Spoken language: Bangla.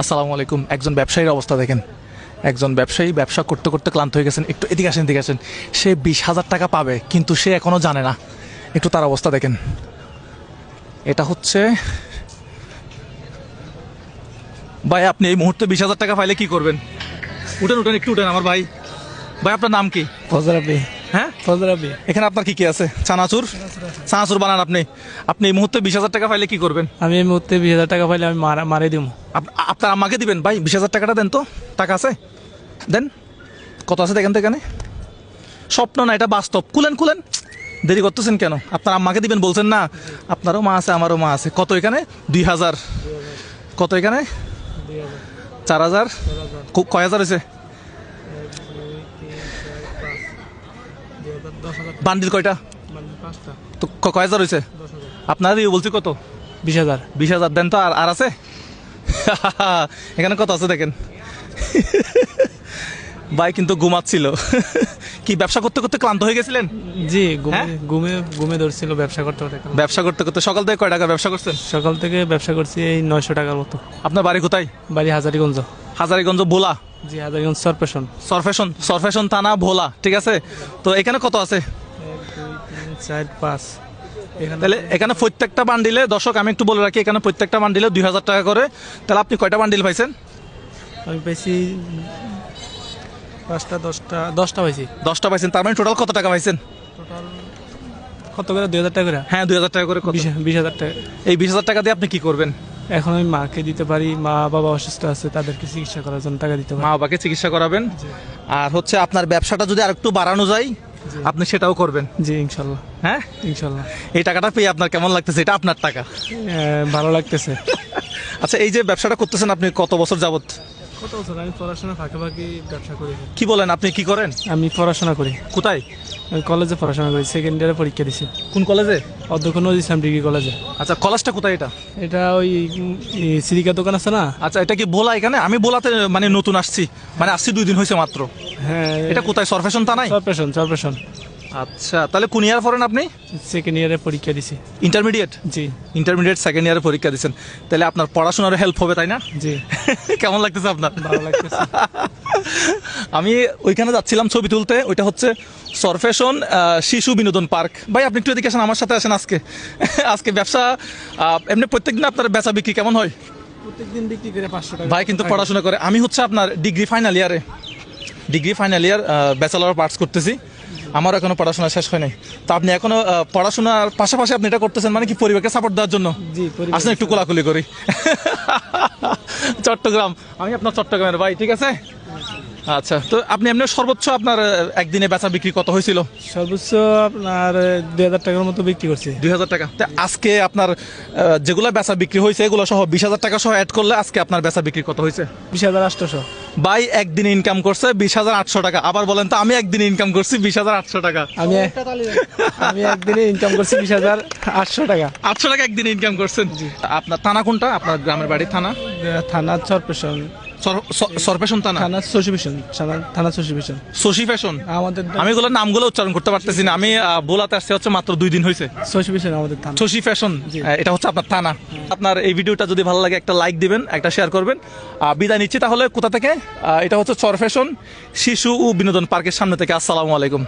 আসসালামু আলাইকুম। একজন ব্যবসায়ীর অবস্থা দেখেন। একজন ব্যবসায়ী ব্যবসা করতে করতে ক্লান্ত হয়ে গেছেন। একটু এদিকে আসেন, এদিকে আসেন। সে 20,000 টাকা পাবে, কিন্তু সে এখনও জানে না। একটু তার অবস্থা দেখেন। এটা হচ্ছে ভাই, আপনি এই মুহূর্তে 20,000 টাকা পাইলে কি করবেন? উঠেন উঠেন, একটু উঠেন আমার ভাই। ভাই, আপনার নাম কি? ফজরাবি। হ্যাঁ, ফজরাবি। এখানে আপনার কি কি আছে? চানাচুর চানাচুর বানান আপনি। আপনি এই মুহূর্তে 20,000 টাকা পাইলে কি করবেন? আমি এই মুহূর্তে 20,000 টাকা পাইলে আমি মারে দিব। আপনার আম্মাকে দিবেন? ভাই, 20,000 টাকাটা দেন তো। টাকা আছে? দেন। কত আছে দেখেন তো এখানে। স্বপ্ন না, এটা বাস্তব। খুলেন খুলেন, দেরি করতেছেন কেন? আপনার আম্মাকে দিবেন বলছেন না? আপনারও মা আছে, আমারও মা আছে। কত এখানে? 2,000। কত এখানে? 4,000। কয় হাজার হয়েছে? বান্ডিল কয়টা? তো কয় হাজার হয়েছে? আপনার বলছি কত? 20,000। 20,000 দেন তো। আর আছে? এখানে কত আছে দেখেন। ভাই কিন্তু ঘুমাচ্ছিল। কি ব্যবসা করতে করতে ক্লান্ত হয়ে গেছিলেন? জি, হ্যাঁ? ঘুমে ধরছিল ব্যবসা করতে করতে। ব্যবসা করতে করতে সকাল থেকে কয় টাকা ব্যবসা করছেন? সকাল থেকে ব্যবসা করছি এই 900 টাকার মতো। আপনার বাড়ি কোথায়? বাড়ি হাজারীগঞ্জ। হাজারীগঞ্জ, ভোলা। জি, হাজারীগঞ্জ সরপেশন। সরফেশন থানা, ভোলা। ঠিক আছে। তো এখানে কত আছে? 1 2 3 4 5। তাহলে এখানে প্রত্যেকটা বান্ডিলে, দর্শক আমি একটু বলে রাখি, এখানে প্রত্যেকটা বান্ডিলে 2,000 টাকা করে। তাহলে আপনি কয়টা বান্ডিল পাইছেন? আমি পাইছি 5টা 10টা পাইছি। 10টা পাইছেন। তার মানে টোটাল কত টাকা পাইছেন? টোটাল কত করে? 2,000 টাকা করে। হ্যাঁ, 2,000 টাকা করে। 20,000 টাকা। এই 20,000 টাকা দিয়ে আপনি কি করবেন? এখন আমি মাকে দিতে পারি, মা বাবা অসুস্থ আছে তাদেরকে চিকিৎসা করার জন্য টাকা দিতে পারি। মা বাবাকে চিকিৎসা করাবেন। জি। আর হচ্ছে আপনার ব্যবসাটা যদি আরেকটু বাড়ানো যায়, জি। আপনি সেটাও করবেন। জি, ইনশাল্লাহ। হ্যাঁ, ইনশাল্লাহ। এই টাকাটা পেয়ে আপনার কেমন লাগতেছে? এটা আপনার টাকা। ভালো লাগতেছে। আচ্ছা, এই যে ব্যবসাটা করতেছেন আপনি কত বছর যাবত? কত বছর? আমি পড়াশোনা ফাঁকি ব্যবসা করি। কি বলেন? আপনি কি করেন? আমি পড়াশোনা করি। কোথায়? আমি কলেজে পড়াশোনা করি, সেকেন্ড ইয়ারে পরীক্ষা দিছি। কোন কলেজে? অধ্যক্ষ নজরুল ইসলাম ডিগ্রি কলেজে। আচ্ছা, কলেজটা কোথায় এটা? এটা ওই সিরিকা দোকান আছে না? আচ্ছা, এটা কি ভোলা? এখানে আমি ভোলাতে মানে নতুন আসছি, মানে আসছি 2 দিন হয়েছে মাত্র। হ্যাঁ। এটা কোথায়? সরফেশন থানায়? সরপেশন। আচ্ছা, তাহলে কোন ইয়ার পড়েন আপনি? সেকেন্ড ইয়ারে পরীক্ষা দিছি। ইন্টারমিডিয়েট? জি। ইন্টারমিডিয়েট সেকেন্ড ইয়ারে পরীক্ষা দিচ্ছেন। তাহলে আপনার পড়াশোনার হেল্প হবে, তাই না? জি। কেমন লাগতেছে আপনার? ভালো লাগতেছে। আমি ওইখানে যাচ্ছিলাম ছবি তুলতে। ওইটা হচ্ছে সরফেশন শিশু বিনোদন পার্ক। ভাই, আপনি একটু এদিকে আসেন, আমার সাথে আসেন। আজকে ব্যবসা এমনি প্রত্যেকদিন আপনার বেচা বিক্রি কেমন হয়? প্রত্যেকদিন বিক্রি করে 500 টাকা। ভাই কিন্তু পড়াশোনা করে। আমি হচ্ছে আপনার degree final year bachelor of arts করতেছি। আমার এখনো পড়াশোনা শেষ হয় নাই। তো আপনি এখনো পড়াশোনার পাশাপাশি আপনি এটা করতেছেন, মানে কি পরিবারকে সাপোর্ট দেওয়ার জন্য? জি। আসলে একটু কোলাকুলি করি। চট্টগ্রাম, আমি আপনার চট্টগ্রামের ভাই। ঠিক আছে। আচ্ছা, তো আপনি এমনি সর্বোচ্চ আপনার একদিনে বেচা বিক্রি কত হয়েছিল? সর্বোচ্চ আপনার 2,000 টাকার মতো বিক্রি করছি। 2,000 টাকা। তো আজকে আপনার যেগুলো বেচা বিক্রি হয়েছে এগুলো সহ 20,000 টাকা সহ অ্যাড করলে আজকে আপনার বেচা বিক্রি কত হয়েছে? 20,800। ভাই একদিনে ইনকাম করছে 20,800 টাকা। আবার বলেন তো, আমি একদিনে ইনকাম করছি 20,800 টাকা। আমি একদিনে ইনকাম করছি 20,800 টাকা। 800 টাকা একদিনে ইনকাম করছেন। আপনার থানা কোনটা? আপনার গ্রামের বাড়ি থানা? থানা সরপেশন। সরফেশন থানা? থানা সসিফেশন। শশী ফ্যাশন। আমাদের আমি এগুলো নামগুলো উচ্চারণ করতে পারতেছি না। আমি বোলাতে আসছে হচ্ছে মাত্র 2 দিন হয়েছে। সসিফেশন আমাদের থানা। শশী ফ্যাশন, এটা হচ্ছে আপনার থানা। আপনার এই ভিডিওটা যদি ভালো লাগে একটা লাইক দিবেন, একটা শেয়ার করবেন। বিদায় নিচ্ছি তাহলে। কোথা থেকে? এটা হচ্ছে সরফেশন শিশু ও বিনোদন পার্কের সামনে থেকে। আসসালামু আলাইকুম।